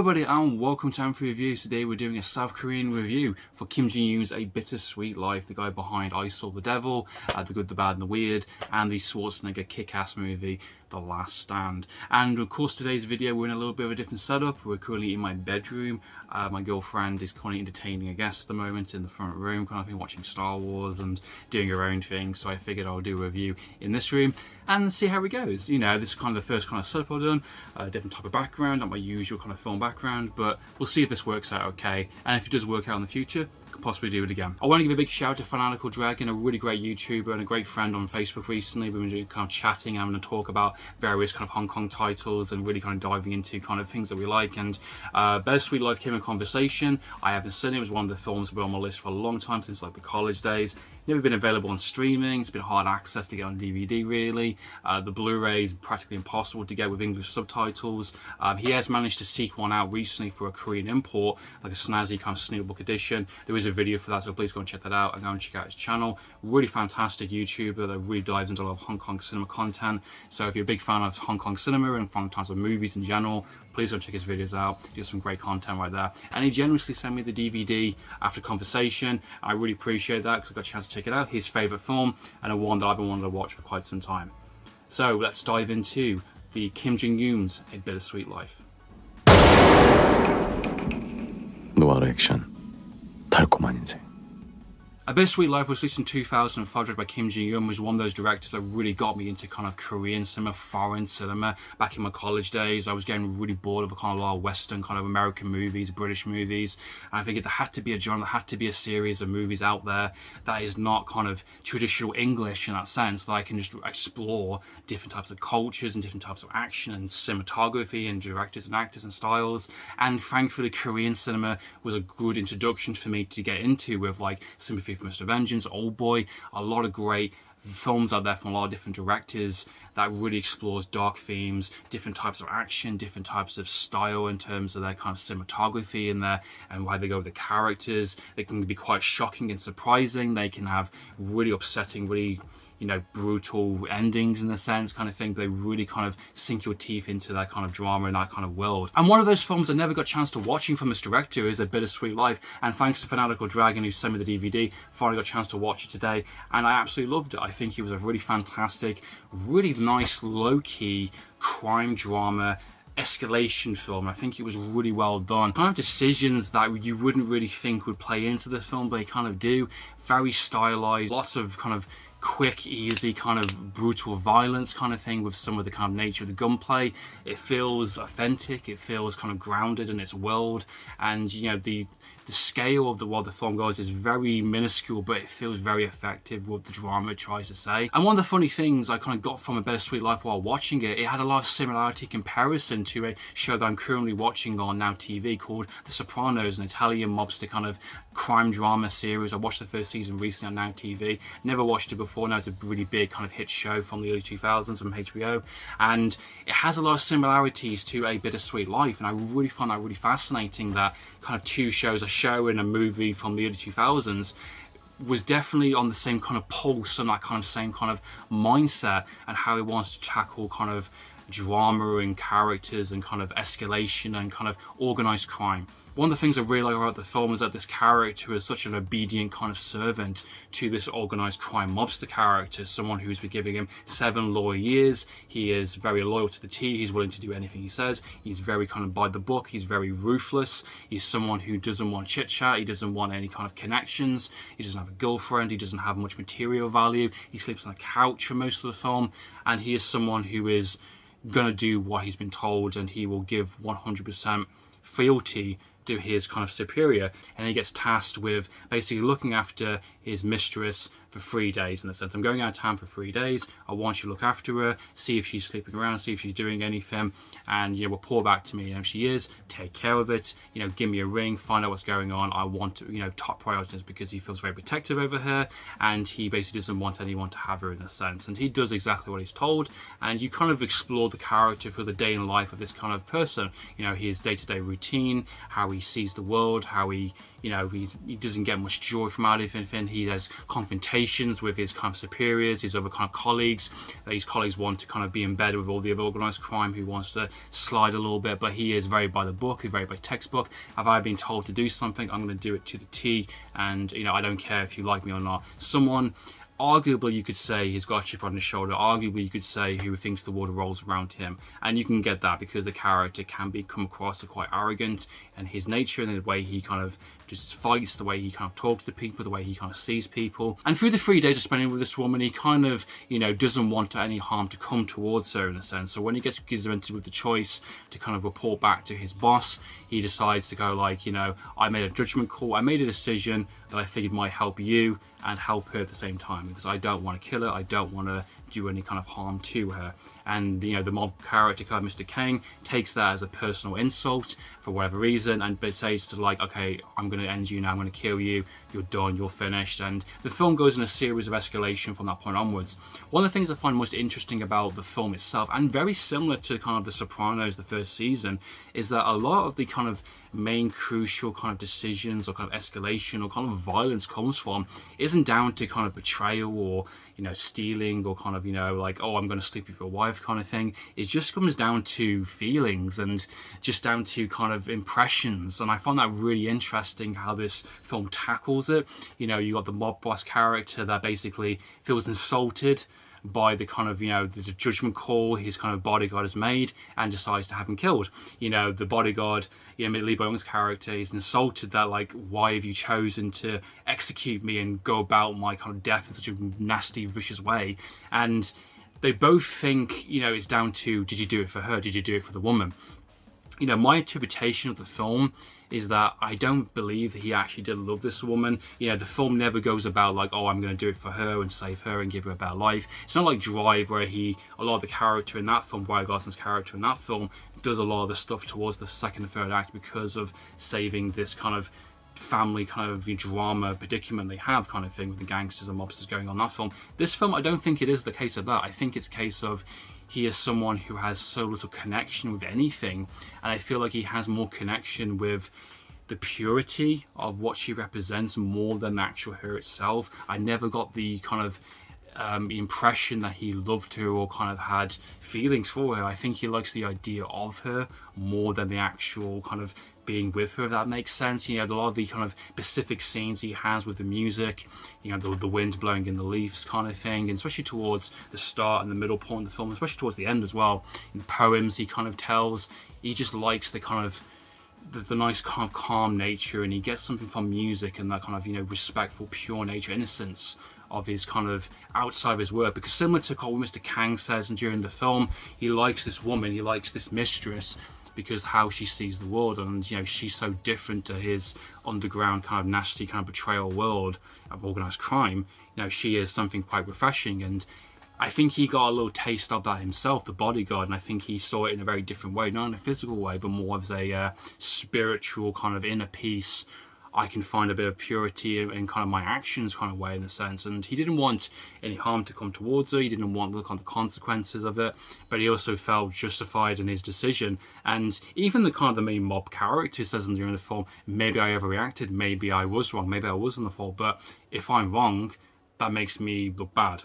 everybody and welcome to Amp Reviews. Today we're doing a South Korean review for Kim Jee-Woon's A Bittersweet Life, the guy behind I Saw the Devil, The Good, the Bad and the Weird, and the Schwarzenegger kick-ass movie The Last Stand. And of course today's video we're in a little bit of a different setup. We're currently in my bedroom. My girlfriend is currently entertaining a guest at the moment in the front room, kind of been watching Star Wars and doing her own thing, so I figured I'll do a review in this room and see how it goes. You know, this is kind of the first kind of setup I've done, a different type of background, not my usual kind of film background, but we'll see if this works out okay, and if it does work out in the future, could possibly do it again. I want to give a big shout out to Fanatical Dragon, a really great YouTuber and a great friend on Facebook recently. We've been doing kind of chatting and having a talk about various kind of Hong Kong titles and really kind of diving into kind of things that we like, and Bittersweet Life came in conversation. I haven't seen it. It was one of the films that been on my list for a long time, since like the college days. Never been available on streaming. It's been hard access to get on DVD really. The Blu-ray is practically impossible to get with English subtitles. He has managed to seek one out recently for a Korean import, like a snazzy kind of Sneakbook edition. There is a video for that, so please go and check that out and go and check out his channel. Really fantastic YouTuber that really dives into a lot of Hong Kong cinema content. So if you're a big fan of Hong Kong cinema and fan of movies in general, please go check his videos out. He does some great content right there. And he generously sent me the DVD after conversation. I really appreciate that because I got a chance to check it out. His favourite film and a one that I've been wanting to watch for quite some time. So let's dive into the Kim Jee-Woon's A Bittersweet Life. 노아르 액션, 달콤한 인생. A Bittersweet Life was released in 2005, directed by Kim Jee-Woon, was one of those directors that really got me into kind of Korean cinema, foreign cinema. Back in my college days, I was getting really bored of a kind of a lot of Western kind of American movies, British movies, and I figured there had to be a genre, there had to be a series of movies out there that is not kind of traditional English in that sense, that I can just explore different types of cultures and different types of action and cinematography and directors and actors and styles. And thankfully Korean cinema was a good introduction for me to get into, with like Sympathy for Mr. Vengeance, Old Boy, a lot of great films out there from a lot of different directors that really explores dark themes, different types of action, different types of style in terms of their kind of cinematography and why they go with the characters. They can be quite shocking and surprising. They can have really upsetting, really, you know, brutal endings in a sense kind of thing. They really kind of sink your teeth into that kind of drama and that kind of world. And one of those films I never got a chance to watching from this director is A Bittersweet Life, and thanks to Fanatical Dragon who sent me the DVD, finally got a chance to watch it today, and I absolutely loved it. I think it was a really fantastic, really nice, low-key crime drama escalation film. I think it was really well done. Kind of decisions that you wouldn't really think would play into the film, but they kind of do. Very stylized, lots of kind of quick, easy, kind of brutal violence kind of thing with some of the kind of nature of the gunplay. It feels authentic, it feels kind of grounded in its world, and you know, the scale of what the film goes is very minuscule, but it feels very effective with the drama it tries to say. And one of the funny things I kind of got from A Bittersweet Life while watching it, it had a lot of similarity comparison to a show that I'm currently watching on Now TV called The Sopranos, an Italian mobster kind of crime drama series. I watched the first season recently on Now TV. Never watched it before. Now it's a really big kind of hit show from the early 2000s from HBO, and it has a lot of similarities to A Bittersweet Life, and I really find that really fascinating that kind of two shows, a show and a movie from the early 2000s, was definitely on the same kind of pulse and that kind of same kind of mindset, and how it wants to tackle kind of drama and characters and kind of escalation and kind of organized crime. One of the things I really like about the film is that this character is such an obedient kind of servant to this organized crime mobster character, someone who's been giving him 7 loyal years. He is very loyal to the T, he's willing to do anything he says, he's very kind of by the book, he's very ruthless, he's someone who doesn't want chit chat, he doesn't want any kind of connections, he doesn't have a girlfriend, he doesn't have much material value, he sleeps on a couch for most of the film, and he is someone who is gonna do what he's been told, and he will give 100% fealty to his kind of superior, and he gets tasked with basically looking after his mistress for 3 days in a sense. I'm going out of town for 3 days, I want you to look after her, see if she's sleeping around, see if she's doing anything, and you know, report back to me, and if she is, take care of it, you know, give me a ring, find out what's going on. I want to, you know, top priorities, because he feels very protective over her, and he basically doesn't want anyone to have her in a sense, and he does exactly what he's told. And you kind of explore the character for the day in life of this kind of person, you know, his day-to-day routine, how he sees the world, how he, you know, he doesn't get much joy from out of anything. He has confrontation expectations with his kind of superiors, his other kind of colleagues, that his colleagues want to kind of be in bed with all the other organised crime, who wants to slide a little bit, but he is very by the book, he's very by textbook. Have I been told to do something, I'm going to do it to the T, and you know, I don't care if you like me or not. Someone, arguably you could say, he's got a chip on his shoulder, arguably you could say who thinks the world revolves around him, and you can get that because the character can come across as quite arrogant, and his nature and the way he kind of just fights, the way he kind of talks to people, the way he kind of sees people. And through the 3 days of spending with this woman, he kind of, you know, doesn't want any harm to come towards her in a sense. So when he gets presented with the choice to kind of report back to his boss, he decides to go like, you know, I made a judgment call, I made a decision that I figured might help you and help her at the same time, because I don't want to kill her, I don't want to do any kind of harm to her. And you know, the mob character, Mr. Kang, takes that as a personal insult for whatever reason, and says to like, okay, I'm going to end you now, I'm going to kill you, you're done, you're finished. And the film goes in a series of escalation from that point onwards. One of the things I find most interesting about the film itself, and very similar to kind of The Sopranos, the first season, is that a lot of the kind of main crucial kind of decisions or kind of escalation or kind of violence comes from isn't down to kind of betrayal or, you know, stealing or kind of, you know, like, oh, I'm going to sleep with your wife kind of thing. It just comes down to feelings and just down to kind of impressions. And I find that really interesting how this film tackles it. You know, you got the mob boss character that basically feels insulted by the kind of, you know, the judgment call his kind of bodyguard has made and decides to have him killed. You know, the bodyguard, you know, Lee Byung-hun's character is insulted that, like, why have you chosen to execute me and go about my kind of death in such a nasty, vicious way? And they both think, you know, it's down to, did you do it for her? Did you do it for the woman? You know, my interpretation of the film is that I don't believe that he actually did love this woman. You know, the film never goes about like, oh, I'm going to do it for her and save her and give her a better life. It's not like Drive, where a lot of the character in that film, Ryan Gosling's character in that film, does a lot of the stuff towards the second and third act because of saving this kind of family kind of drama predicament they have kind of thing with the gangsters and mobsters going on that film. This film, I don't think it is the case of that. I think it's a case of he is someone who has so little connection with anything, and I feel like he has more connection with the purity of what she represents more than the actual her itself. I never got the kind of impression that he loved her or kind of had feelings for her. I think he likes the idea of her more than the actual kind of being with her, if that makes sense. You know, a lot of the kind of specific scenes he has with the music, you know, the wind blowing in the leaves kind of thing, and especially towards the start and the middle point of the film, especially towards the end as well, in the poems he kind of tells, he just likes the kind of the nice kind of calm nature, and he gets something from music and that kind of, you know, respectful, pure nature, innocence of his kind of outside of his work. Because similar to what Mr. Kang says, and during the film, he likes this woman, he likes this mistress because how she sees the world, and you know, she's so different to his underground kind of nasty kind of betrayal world of organized crime. You know, she is something quite refreshing, and I think he got a little taste of that himself, the bodyguard, and I think he saw it in a very different way, not in a physical way, but more as a spiritual kind of inner peace. I can find a bit of purity in kind of my actions kind of way, in a sense. And he didn't want any harm to come towards her, he didn't want the kind of consequences of it, but he also felt justified in his decision. And even the kind of the main mob character says during the film, maybe I overreacted, maybe I was wrong, maybe I wasn't the fault, but if I'm wrong, that makes me look bad.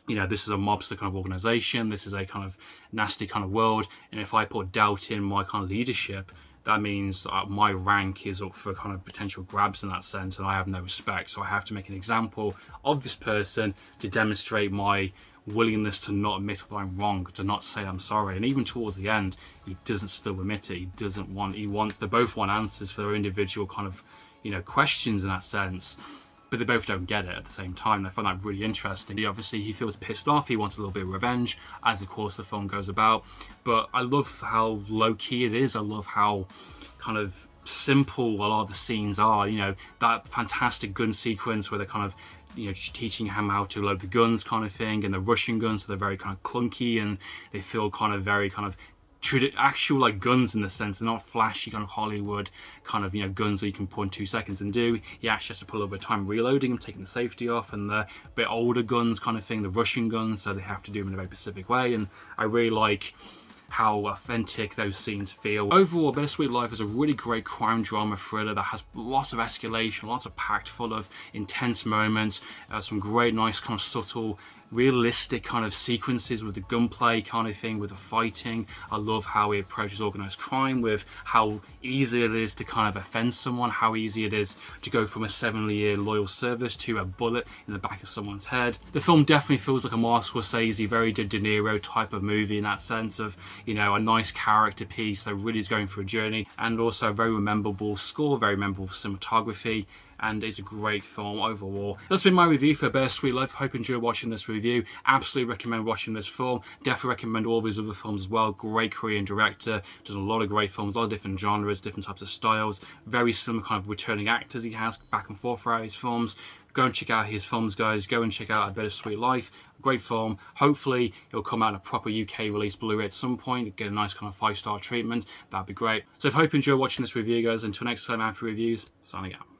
You know, this is a mobster kind of organization, this is a kind of nasty kind of world, and if I put doubt in my kind of leadership, that means my rank is up for kind of potential grabs in that sense, and I have no respect. So I have to make an example of this person to demonstrate my willingness to not admit that I'm wrong, to not say I'm sorry. And even towards the end, he doesn't still admit it. They both want answers for their individual kind of, you know, questions in that sense, but they both don't get it at the same time. And I find that really interesting. Obviously, he feels pissed off. He wants a little bit of revenge, as of course the film goes about. But I love how low-key it is. I love how kind of simple a lot of the scenes are. You know, that fantastic gun sequence where they're kind of, you know, teaching him how to load the guns kind of thing, and the Russian guns, so they're very kind of clunky, and they feel kind of very kind of actual like guns in the sense. They're not flashy kind of Hollywood kind of, you know, guns that you can put in 2 seconds and do. He actually has to put a little bit of time reloading them, taking the safety off, and the bit older guns kind of thing, the Russian guns, so they have to do them in a very specific way. And I really like how authentic those scenes feel. Overall, Bittersweet Life is a really great crime drama thriller that has lots of escalation, lots of packed full of intense moments, some great, nice, kind of subtle, realistic kind of sequences with the gunplay kind of thing, with the fighting. I love how he approaches organised crime, with how easy it is to kind of offend someone, how easy it is to go from a 7-year loyal service to a bullet in the back of someone's head. The film definitely feels like a Martin Scorsese, very De Niro type of movie in that sense of, you know, a nice character piece that really is going through a journey, and also a very memorable score, very memorable cinematography, and it's a great film overall. That's been my review for Bittersweet Life. Hope you enjoyed watching this review. Absolutely recommend watching this film. Definitely recommend all of his other films as well. Great Korean director, does a lot of great films, a lot of different genres, different types of styles. Very similar kind of returning actors he has back and forth throughout his films. Go and check out his films, guys. Go and check out A Bittersweet Life. Great film. Hopefully it'll come out in a proper UK release Blu-ray at some point, get a nice kind of 5-star treatment. That'd be great. So I hope you enjoy watching this review, guys. Until next time, After Reviews, signing out.